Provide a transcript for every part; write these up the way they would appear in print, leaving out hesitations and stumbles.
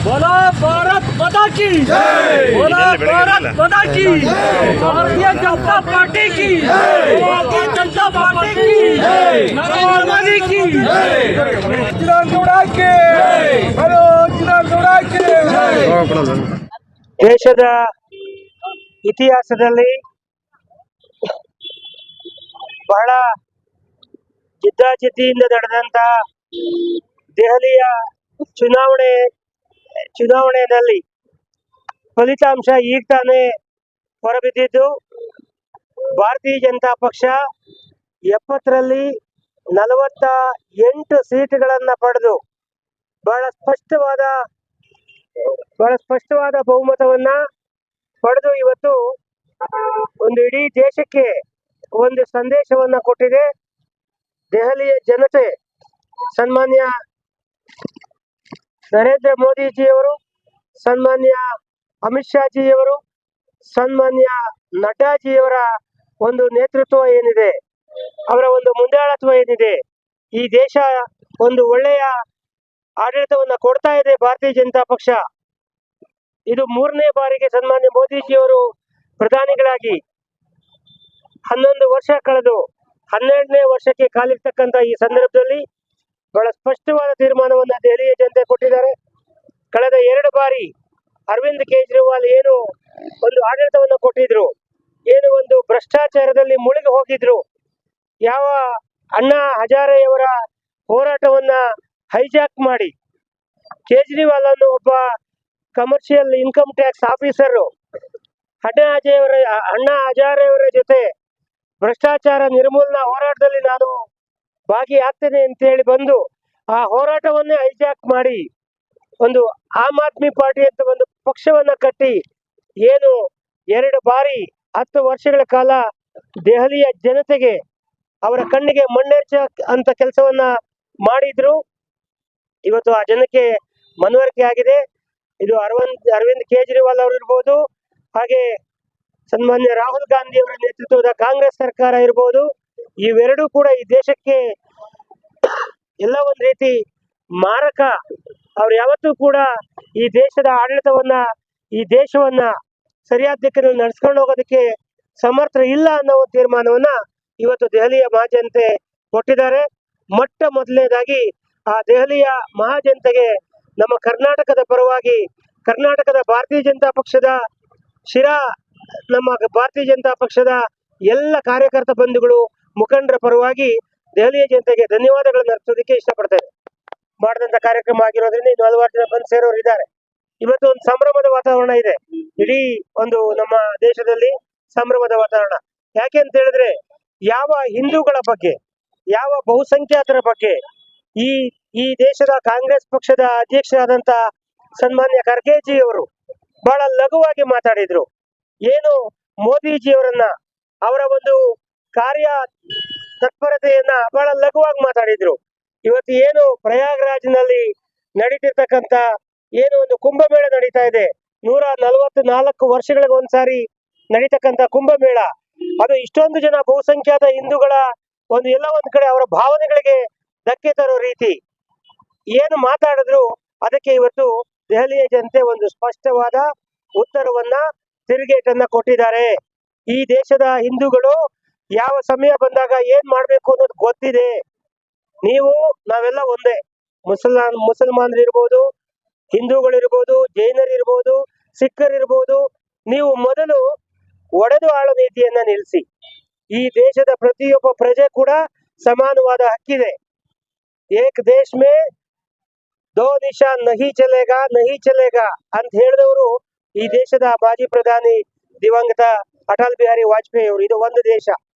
बोलो भारत माता की बोलो भारत माता की भारतीय जनता पार्टी की भारतीय जनता पार्टी की नरेंद्र मोदी की ದೇಶದ ಇತಿಹಾಸದಲ್ಲಿ ಬಹಳ ಜಿದ್ದಾಜಿದ್ದಿಯಿಂದ ನಡೆದಂತ ದೆಹಲಿಯ ಚುನಾವಣೆಯಲ್ಲಿ ಫಲಿತಾಂಶ ಈಗ ತಾನೇ ಹೊರಬಿದ್ದಿದ್ದು ಭಾರತೀಯ ಜನತಾ ಪಕ್ಷ 70ರಲ್ಲಿ 48 ಸೀಟುಗಳನ್ನು ಪಡೆದು ಬಹಳ ಸ್ಪಷ್ಟವಾದ ಬಹುಮತವನ್ನ ಪಡೆದು ಇವತ್ತು ಒಂದು ಇಡೀ ದೇಶಕ್ಕೆ ಒಂದು ಸಂದೇಶವನ್ನ ಕೊಟ್ಟಿದೆ. ದೆಹಲಿಯ ಜನತೆ ಸನ್ಮಾನ್ಯ ನರೇಂದ್ರ ಮೋದಿಜಿಯವರು, ಸನ್ಮಾನ್ಯ ಅಮಿತ್ ಶಾ ಜಿಯವರು, ಸನ್ಮಾನ್ಯ ನಡ್ಡಾಜಿಯವರ ಒಂದು ನೇತೃತ್ವ ಏನಿದೆ, ಅವರ ಒಂದು ಮುಂದಾಳತ್ವ ಏನಿದೆ, ಈ ದೇಶ ಒಂದು ಒಳ್ಳೆಯ ಆಡಳಿತವನ್ನ ಕೊಡ್ತಾ ಇದೆ. ಭಾರತೀಯ ಜನತಾ ಪಕ್ಷ ಇದು 3ನೇ ಬಾರಿಗೆ ಸನ್ಮಾನ್ಯ ಮೋದಿಜಿಯವರು ಪ್ರಧಾನಿಗಳಾಗಿ 11 ವರ್ಷ ಕಳೆದು 12ನೇ ವರ್ಷಕ್ಕೆ ಕಾಲಿರ್ತಕ್ಕಂಥ ಈ ಸಂದರ್ಭದಲ್ಲಿ ಬಹಳ ಸ್ಪಷ್ಟವಾದ ತೀರ್ಮಾನವನ್ನ ದೆಹಲಿಯ ಜನತೆ ಕೊಟ್ಟಿದ್ದಾರೆ. ಕಳೆದ 2 ಬಾರಿ ಅರವಿಂದ್ ಕೇಜ್ರಿವಾಲ್ ಏನು ಒಂದು ಆಡಳಿತವನ್ನು ಕೊಟ್ಟಿದ್ರು, ಏನು ಒಂದು ಭ್ರಷ್ಟಾಚಾರದಲ್ಲಿ ಮುಳುಗಿ ಹೋಗಿದ್ರು, ಯಾವ ಅಣ್ಣಾ ಹಜಾರೆಯವರ ಹೋರಾಟವನ್ನ ಹೈಜಾಕ್ ಮಾಡಿ ಕೇಜ್ರಿವಾಲ್ ಅನ್ನು ಒಬ್ಬ ಕಮರ್ಷಿಯಲ್ ಇನ್ಕಮ್ ಟ್ಯಾಕ್ಸ್ ಆಫೀಸರ್ ಅಣ್ಣಾ ಹಜಾರೆಯವರ ಜೊತೆ ಭ್ರಷ್ಟಾಚಾರ ನಿರ್ಮೂಲನಾ ಹೋರಾಟದಲ್ಲಿ ನಾನು ಭಾಗಿಯಾಗ್ತೇನೆ ಅಂತ ಹೇಳಿ ಬಂದು ಆ ಹೋರಾಟವನ್ನೇ ಹೈಜಾಕ್ ಮಾಡಿ ಒಂದು ಆಮ್ ಆದ್ಮಿ ಪಾರ್ಟಿ ಅಂತ ಒಂದು ಪಕ್ಷವನ್ನ ಕಟ್ಟಿ ಏನು 2 ಬಾರಿ 10 ವರ್ಷಗಳ ಕಾಲ ದೆಹಲಿಯ ಜನತೆಗೆ ಅವರ ಕಣ್ಣಿಗೆ ಮಣ್ಣೆರಚ ಅಂತ ಕೆಲಸವನ್ನ ಮಾಡಿದ್ರು. ಇವತ್ತು ಆ ಜನಕ್ಕೆ ಮನವರಿಕೆ ಆಗಿದೆ. ಇದು ಅರವಿಂದ್ ಕೇಜ್ರಿವಾಲ್ ಅವರು ಇರ್ಬೋದು, ಹಾಗೆ ಸನ್ಮಾನ್ಯ ರಾಹುಲ್ ಗಾಂಧಿ ಅವರ ನೇತೃತ್ವದ ಕಾಂಗ್ರೆಸ್ ಸರ್ಕಾರ ಇರ್ಬೋದು, ಇವೆರಡೂ ಕೂಡ ಈ ದೇಶಕ್ಕೆ ಎಲ್ಲ ಒಂದ್ ರೀತಿ ಮಾರಕ. ಅವ್ರು ಯಾವತ್ತೂ ಕೂಡ ಈ ದೇಶದ ಆಡಳಿತವನ್ನ, ಈ ದೇಶವನ್ನ ಸರಿಯಾದ ದಿಕ್ಕಿನಲ್ಲಿ ನಡೆಸ್ಕೊಂಡು ಹೋಗೋದಕ್ಕೆ ಸಮರ್ಥ ಇಲ್ಲ ಅನ್ನೋ ಒಂದು ತೀರ್ಮಾನವನ್ನ ಇವತ್ತು ದೆಹಲಿಯ ಮಹಾಜನತೆ ಕೊಟ್ಟಿದ್ದಾರೆ. ಮೊಟ್ಟ ಮೊದಲನೇದಾಗಿ ಆ ದೆಹಲಿಯ ಮಹಾಜನತೆಗೆ ನಮ್ಮ ಕರ್ನಾಟಕದ ಪರವಾಗಿ, ಕರ್ನಾಟಕದ ಭಾರತೀಯ ಜನತಾ ಪಕ್ಷದ ನಮ್ಮ ಭಾರತೀಯ ಜನತಾ ಪಕ್ಷದ ಎಲ್ಲ ಕಾರ್ಯಕರ್ತ ಬಂಧುಗಳು, ಮುಖಂಡರ ಪರವಾಗಿ ದೆಹಲಿಯ ಜನತೆಗೆ ಧನ್ಯವಾದಗಳನ್ನು ಅರ್ಪಿಸೋದಕ್ಕೆ ಇಷ್ಟಪಡ್ತೇನೆ. ಮಾಡಿದಂತ ಕಾರ್ಯಕ್ರಮ ಆಗಿರೋದ್ರಿಂದ ಇನ್ನು ಹಲವಾರು ಜನ ಬಂದು ಸೇರೋರು ಇದ್ದಾರೆ. ಇವತ್ತು ಒಂದು ಸಂಭ್ರಮದ ವಾತಾವರಣ ಇದೆ. ಇಡೀ ಒಂದು ನಮ್ಮ ದೇಶದಲ್ಲಿ ಸಂಭ್ರಮದ ವಾತಾವರಣ. ಯಾಕೆ ಅಂತ ಹೇಳಿದ್ರೆ, ಯಾವ ಹಿಂದೂಗಳ ಬಗ್ಗೆ, ಯಾವ ಬಹುಸಂಖ್ಯಾತರ ಬಗ್ಗೆ ಈ ದೇಶದ ಕಾಂಗ್ರೆಸ್ ಪಕ್ಷದ ಅಧ್ಯಕ್ಷರಾದಂತ ಸನ್ಮಾನ್ಯ ಖರ್ಗೆಜಿ ಅವರು ಬಹಳ ಲಘುವಾಗಿ ಮಾತಾಡಿದ್ರು. ಏನು ಮೋದಿಜಿಯವರನ್ನ, ಅವರ ಒಂದು ಕಾರ್ಯ ತತ್ಪರತೆಯನ್ನ ಬಹಳ ಲಘುವಾಗಿ ಮಾತಾಡಿದ್ರು. ಇವತ್ತು ಏನು ಪ್ರಯಾಗ್ರಾಜ್ನಲ್ಲಿ ನಡೀತಿರ್ತಕ್ಕಂಥ ಏನು ಒಂದು ಕುಂಭಮೇಳ ನಡೀತಾ ಇದೆ, 144 ವರ್ಷಗಳಿಗೆ ಒಂದ್ಸಾರಿ ನಡೀತಕ್ಕಂಥ ಕುಂಭಮೇಳ, ಅದು ಇಷ್ಟೊಂದು ಜನ ಬಹುಸಂಖ್ಯಾತ ಹಿಂದೂಗಳ ಒಂದು ಎಲ್ಲ ಒಂದ್ ಕಡೆ ಅವರ ಭಾವನೆಗಳಿಗೆ ಧಕ್ಕೆ ತರೋ ರೀತಿ ಏನು ಮಾತಾಡಿದ್ರು, ಅದಕ್ಕೆ ಇವತ್ತು ದೆಹಲಿಯ ಜನತೆ ಒಂದು ಸ್ಪಷ್ಟವಾದ ಉತ್ತರವನ್ನ, ತಿರುಗೇಟನ್ನ ಕೊಟ್ಟಿದ್ದಾರೆ. ಈ ದೇಶದ ಹಿಂದೂಗಳು ಯಾವ ಸಮಯ ಬಂದಾಗ ಏನ್ ಮಾಡ್ಬೇಕು ಅನ್ನೋದು ಗೊತ್ತಿದೆ. ನಾವೆಲ್ಲ ಒಂದೇ, ಮುಸಲ್ಮಾನರಿರ್ಬೋದು, ಹಿಂದೂಗಳಿರ್ಬೋದು, ಜೈನರಿರ್ಬೋದು, ಸಿಖ್ಖರಿರ್ಬೋದು, ನೀವು ಮೊದಲು ಒಡೆದು ಆಳೋ ನೀತಿಯನ್ನ ನಿಲ್ಲಿಸಿ. ಈ ದೇಶದ ಪ್ರತಿಯೊಬ್ಬ ಪ್ರಜೆ ಕೂಡ ಸಮಾನವಾದ ಹಕ್ಕಿದೆ. ಏಕ್ ದೇಶ್ ಮೇ ದೋ ನಿಶಾನ್ ನಹಿ ಚಲೇಗಾ ಅಂತ ಹೇಳಿದವರು ಈ ದೇಶದ ಮಾಜಿ ಪ್ರಧಾನಿ ದಿವಂಗತ ಅಟಲ್ ಬಿಹಾರಿ ವಾಜಪೇಯಿ ಅವರು. ಇದು ಒಂದು ದೇಶ,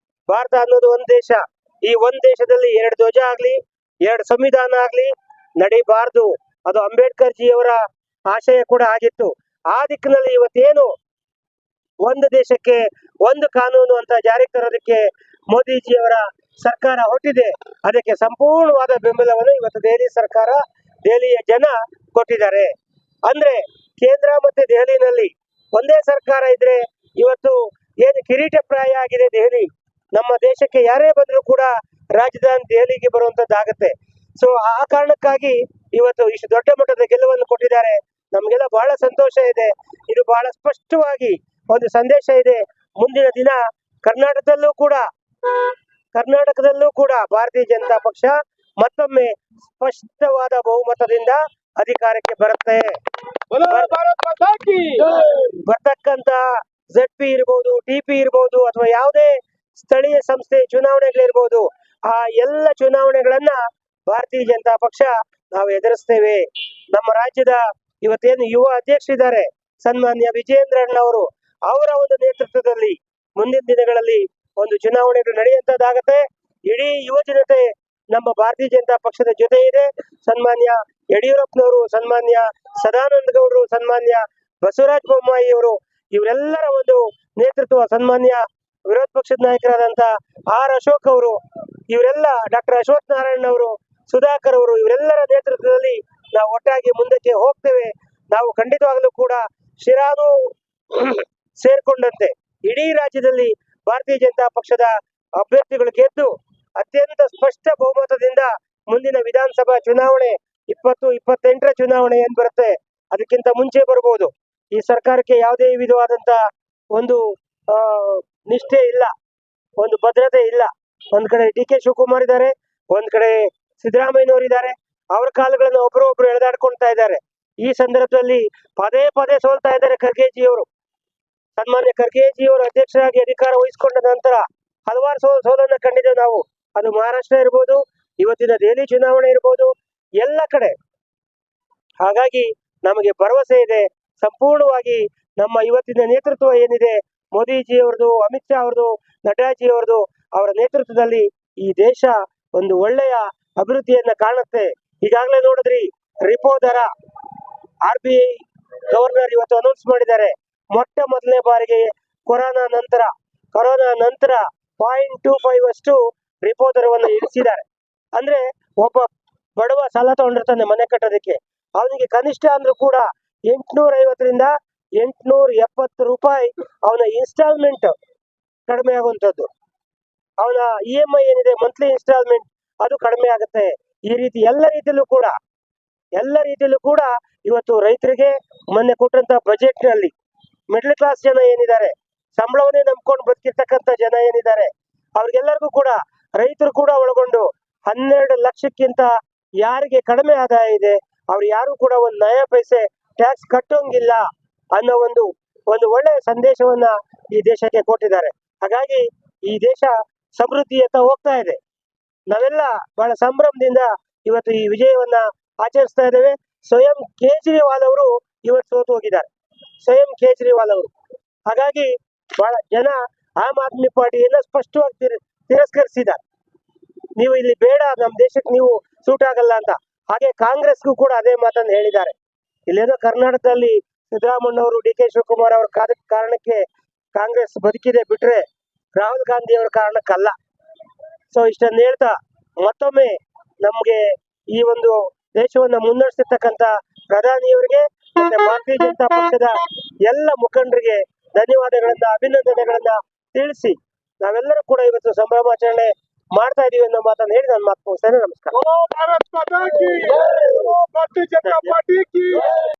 ಭಾರತ ಅನ್ನೋದು ಒಂದು ದೇಶ. ಈ ಒಂದ್ ದೇಶದಲ್ಲಿ 2 ಧ್ವಜ ಆಗ್ಲಿ, 2 ಸಂವಿಧಾನ ಆಗ್ಲಿ ನಡೀಬಾರ್ದು. ಅದು ಅಂಬೇಡ್ಕರ್ ಜಿಯವರ ಆಶಯ ಕೂಡ ಆಗಿತ್ತು. ಆ ದಿಕ್ಕಿನಲ್ಲಿ ಇವತ್ತೇನು ಒಂದು ದೇಶಕ್ಕೆ ಒಂದು ಕಾನೂನು ಅಂತ ಜಾರಿಗೆ ತರೋದಕ್ಕೆ ಮೋದಿಜಿಯವರ ಸರ್ಕಾರ ಹೊರಟಿದೆ, ಅದಕ್ಕೆ ಸಂಪೂರ್ಣವಾದ ಬೆಂಬಲವನ್ನು ಇವತ್ತು ದೆಹಲಿ ಸರ್ಕಾರ, ದೆಹಲಿಯ ಜನ ಕೊಟ್ಟಿದ್ದಾರೆ. ಅಂದ್ರೆ ಕೇಂದ್ರ ಮತ್ತೆ ದೆಹಲಿನಲ್ಲಿ ಒಂದೇ ಸರ್ಕಾರ ಇದ್ರೆ ಇವತ್ತು ಏನು ಕಿರೀಟಪ್ರಾಯ ಆಗಿದೆ ದೆಹಲಿ. ನಮ್ಮ ದೇಶಕ್ಕೆ ಯಾರೇ ಬಂದರೂ ಕೂಡ ರಾಜಧಾನಿ ದೆಹಲಿಗೆ ಬರುವಂತದ್ದಾಗತ್ತೆ. ಸೊ ಆ ಕಾರಣಕ್ಕಾಗಿ ಇವತ್ತು ಇಷ್ಟು ದೊಡ್ಡ ಮಟ್ಟದ ಗೆಲುವನ್ನು ಕೊಟ್ಟಿದ್ದಾರೆ ನಮ್ಗೆಲ್ಲ ಬಹಳ ಸಂತೋಷ ಇದೆ. ಇದು ಬಹಳ ಸ್ಪಷ್ಟವಾಗಿ ಒಂದು ಸಂದೇಶ ಇದೆ. ಮುಂದಿನ ದಿನ ಕರ್ನಾಟಕದಲ್ಲೂ ಕೂಡ ಭಾರತೀಯ ಜನತಾ ಪಕ್ಷ ಮತ್ತೊಮ್ಮೆ ಸ್ಪಷ್ಟವಾದ ಬಹುಮತದಿಂದ ಅಧಿಕಾರಕ್ಕೆ ಬರುತ್ತೆ. ಬರ್ತಕ್ಕಂತ ZP ಇರ್ಬೋದು, TP ಇರ್ಬೋದು, ಅಥವಾ ಯಾವುದೇ ಸ್ಥಳೀಯ ಸಂಸ್ಥೆ ಚುನಾವಣೆಗಳಿರ್ಬೋದು, ಆ ಎಲ್ಲ ಚುನಾವಣೆಗಳನ್ನ ಭಾರತೀಯ ಜನತಾ ಪಕ್ಷ ನಾವು ಎದುರಿಸ್ತೇವೆ. ನಮ್ಮ ರಾಜ್ಯದ ಇವತ್ತೇನು ಯುವ ಅಧ್ಯಕ್ಷರಿದ್ದಾರೆ ಸನ್ಮಾನ್ಯ ವಿಜಯೇಂದ್ರ ಅಣ್ಣವರು, ಅವರ ಒಂದು ನೇತೃತ್ವದಲ್ಲಿ ಮುಂದಿನ ದಿನಗಳಲ್ಲಿ ಒಂದು ಚುನಾವಣೆಗಳು ನಡೆಯುವಂತದ್ದಾಗತ್ತೆ. ಇಡೀ ಯುವ ಜನತೆ ನಮ್ಮ ಭಾರತೀಯ ಜನತಾ ಪಕ್ಷದ ಜೊತೆ ಇದೆ. ಸನ್ಮಾನ್ಯ ಯಡಿಯೂರಪ್ಪನವರು, ಸನ್ಮಾನ್ಯ ಸದಾನಂದ ಗೌಡರು, ಸನ್ಮಾನ್ಯ ಬಸವರಾಜ ಬೊಮ್ಮಾಯಿ ಅವರು, ಇವರೆಲ್ಲರ ಒಂದು ನೇತೃತ್ವ, ಸನ್ಮಾನ್ಯ ವಿರೋಧ ಪಕ್ಷದ ನಾಯಕರಾದಂತ ಅಶೋಕ್ ಅವರು, ಇವರೆಲ್ಲ ಡಾಕ್ಟರ್ ಅಶ್ವಥ್ ನಾರಾಯಣ್ ಅವರು, ಸುಧಾಕರ್ ಅವರು, ಇವರೆಲ್ಲರ ನೇತೃತ್ವದಲ್ಲಿ ನಾವು ಒಟ್ಟಾಗಿ ಮುಂದಕ್ಕೆ ಹೋಗ್ತೇವೆ. ನಾವು ಖಂಡಿತವಾಗಲೂ ಕೂಡ ಶಿರಾನು ಸೇರ್ಕೊಂಡಂತೆ ಇಡೀ ರಾಜ್ಯದಲ್ಲಿ ಭಾರತೀಯ ಜನತಾ ಪಕ್ಷದ ಅಭ್ಯರ್ಥಿಗಳು ಗೆದ್ದು ಅತ್ಯಂತ ಸ್ಪಷ್ಟ ಬಹುಮತದಿಂದ ಮುಂದಿನ ವಿಧಾನಸಭಾ ಚುನಾವಣೆ 2028ರ ಚುನಾವಣೆ ಏನ್ ಬರುತ್ತೆ ಅದಕ್ಕಿಂತ ಮುಂಚೆ ಬರಬಹುದು. ಈ ಸರ್ಕಾರಕ್ಕೆ ಯಾವುದೇ ವಿಧವಾದಂತ ಒಂದು ನಿಷ್ಠೆ ಇಲ್ಲ, ಒಂದು ಭದ್ರತೆ ಇಲ್ಲ. ಒಂದ್ ಕಡೆ DK ಶಿವಕುಮಾರ್ ಇದ್ದಾರೆ, ಒಂದ್ ಕಡೆ ಸಿದ್ದರಾಮಯ್ಯನವರು ಇದ್ದಾರೆ. ಅವರ ಕಾಲುಗಳನ್ನು ಒಬ್ಬರೊಬ್ರು ಎಳೆದಾಡ್ಕೊಳ್ತಾ ಇದ್ದಾರೆ. ಈ ಸಂದರ್ಭದಲ್ಲಿ ಪದೇ ಪದೇ ಸೋಲ್ತಾ ಇದ್ದಾರೆ ಖರ್ಗೆಜಿಯವರು. ಸನ್ಮಾನ್ಯ ಖರ್ಗೆಜಿಯವರು ಅಧ್ಯಕ್ಷರಾಗಿ ಅಧಿಕಾರ ವಹಿಸಿಕೊಂಡ ನಂತರ ಹಲವಾರು ಸೋಲನ್ನ ಕಂಡಿದ್ದೇವೆ ನಾವು. ಅದು ಮಹಾರಾಷ್ಟ್ರ ಇರ್ಬೋದು, ಇವತ್ತಿನ ದೆಹಲಿ ಚುನಾವಣೆ ಇರ್ಬೋದು, ಎಲ್ಲ ಕಡೆ. ಹಾಗಾಗಿ ನಮಗೆ ಭರವಸೆ ಇದೆ, ಸಂಪೂರ್ಣವಾಗಿ ನಮ್ಮ ಇವತ್ತಿನ ನೇತೃತ್ವ ಏನಿದೆ, ಮೋದಿಜಿಯವರದು, ಅಮಿತ್ ಶಾ ಅವರದು, ನಡ್ಡಾಜಿಯವರದು, ಅವರ ನೇತೃತ್ವದಲ್ಲಿ ಈ ದೇಶ ಒಂದು ಒಳ್ಳೆಯ ಅಭಿವೃದ್ಧಿಯನ್ನ ಕಾಣುತ್ತೆ. ಈಗಾಗಲೇ ನೋಡಿದ್ರಿ, ರಿಪೋ ದರ RBI ಗವರ್ನರ್ ಇವತ್ತು ಅನೌನ್ಸ್ ಮಾಡಿದ್ದಾರೆ. ಮೊಟ್ಟ ಮೊದಲನೇ ಬಾರಿಗೆ ಕೊರೋನಾ ನಂತರ 0.25 ಅಷ್ಟು ರಿಪೋ ದರವನ್ನು ಇಳಿಸಿದ್ದಾರೆ. ಅಂದ್ರೆ ಒಬ್ಬ ಬಡವ ಸಾಲ ತಗೊಂಡಿರ್ತಾನೆ ಮನೆ ಕಟ್ಟೋದಕ್ಕೆ, ಅವನಿಗೆ ಕನಿಷ್ಠ ಅಂದ್ರೂ ಕೂಡ 850ರಿಂದ 870 ರೂಪಾಯಿ ಅವನ ಇನ್ಸ್ಟಾಲ್ಮೆಂಟ್ ಕಡಿಮೆ ಆಗುವಂತದ್ದು. ಅವನ EMI ಏನಿದೆ, ಮಂತ್ಲಿ ಇನ್ಸ್ಟಾಲ್ಮೆಂಟ್, ಅದು ಕಡಿಮೆ ಆಗುತ್ತೆ. ಈ ರೀತಿ ಎಲ್ಲ ರೀತಿಯಲ್ಲೂ ಕೂಡ ಇವತ್ತು ರೈತರಿಗೆ ಮೊನ್ನೆ ಕೊಟ್ಟಂತ ಬಜೆಟ್ ನಲ್ಲಿ ಮಿಡ್ಲ್ ಕ್ಲಾಸ್ ಜನ ಏನಿದ್ದಾರೆ, ಸಂಬಳವನ್ನೇ ನಂಬ್ಕೊಂಡು ಬದುಕಿರ್ತಕ್ಕಂಥ ಜನ ಏನಿದ್ದಾರೆ, ಅವ್ರಿಗೆಲ್ಲರಿಗೂ ಕೂಡ, ರೈತರು ಕೂಡ ಒಳಗೊಂಡು 12 ಲಕ್ಷಕ್ಕಿಂತ ಯಾರಿಗೆ ಕಡಿಮೆ ಆದಾಯ ಇದೆ ಅವ್ರು ಯಾರು ಕೂಡ ಒಂದು ನಯಾ ಪೈಸೆ ಟ್ಯಾಕ್ಸ್ ಕಟ್ಟೋಂಗಿಲ್ಲ ಅನ್ನೋ ಒಂದು ಒಳ್ಳೆಯ ಸಂದೇಶವನ್ನ ಈ ದೇಶಕ್ಕೆ ಕೊಟ್ಟಿದ್ದಾರೆ. ಹಾಗಾಗಿ ಈ ದೇಶ ಸಮೃದ್ಧಿಯತ್ತ ಹೋಗ್ತಾ ಇದೆ. ನಾವೆಲ್ಲ ಬಹಳ ಸಂಭ್ರಮದಿಂದ ಇವತ್ತು ಈ ವಿಜಯವನ್ನ ಆಚರಿಸ್ತಾ ಇದ್ದೇವೆ. ಸ್ವಯಂ ಕೇಜ್ರಿವಾಲ್ ಅವರು ಇವತ್ತು ಸೋತು ಹೋಗಿದ್ದಾರೆ, ಸ್ವಯಂ ಕೇಜ್ರಿವಾಲ್ ಅವರು. ಹಾಗಾಗಿ ಬಹಳ ಜನ ಆಮ್ ಆದ್ಮಿ ಪಾರ್ಟಿಯನ್ನ ಸ್ಪಷ್ಟವಾಗಿ ತಿರಸ್ಕರಿಸಿದ್ದಾರೆ. ನೀವು ಇಲ್ಲಿ ಬೇಡ, ನಮ್ಮ ದೇಶಕ್ಕೆ ನೀವು ಸೂಟ್ ಆಗಲ್ಲ ಅಂತ. ಹಾಗೆ ಕಾಂಗ್ರೆಸ್ಗೂ ಕೂಡ ಅದೇ ಮಾತನ್ನು ಹೇಳಿದ್ದಾರೆ. ಇಲ್ಲೇನೋ ಕರ್ನಾಟಕದಲ್ಲಿ ಸಿದ್ದರಾಮಯ್ಯನವರು, DK ಶಿವಕುಮಾರ್ ಅವರ ಕಾರಣಕ್ಕೆ ಕಾಂಗ್ರೆಸ್ ಬದುಕಿದೆ ಬಿಟ್ರೆ ರಾಹುಲ್ ಗಾಂಧಿ ಅವರ ಕಾರಣಕ್ಕಲ್ಲ. ಸೊ ಇಷ್ಟನ್ನು ಹೇಳ್ತಾ ಮತ್ತೊಮ್ಮೆ ನಮ್ಗೆ ಈ ಒಂದು ದೇಶವನ್ನ ಮುನ್ನಡೆಸಿರ್ತಕ್ಕಂತ ಪ್ರಧಾನಿಯವರಿಗೆ ಮತ್ತೆ ಭಾರತೀಯ ಜನತಾ ಪಕ್ಷದ ಎಲ್ಲ ಮುಖಂಡರಿಗೆ ಧನ್ಯವಾದಗಳನ್ನ, ಅಭಿನಂದನೆಗಳನ್ನ ತಿಳಿಸಿ ನಾವೆಲ್ಲರೂ ಕೂಡ ಇವತ್ತು ಸಂಭ್ರಮಾಚರಣೆ ಮಾಡ್ತಾ ಇದೀವಿ ಅನ್ನೋ ಮಾತನ್ನು ಹೇಳಿ ನನ್ನ ಮಾತು ಮುಗಿಸ್ತೇನೆ. ನಮಸ್ಕಾರ.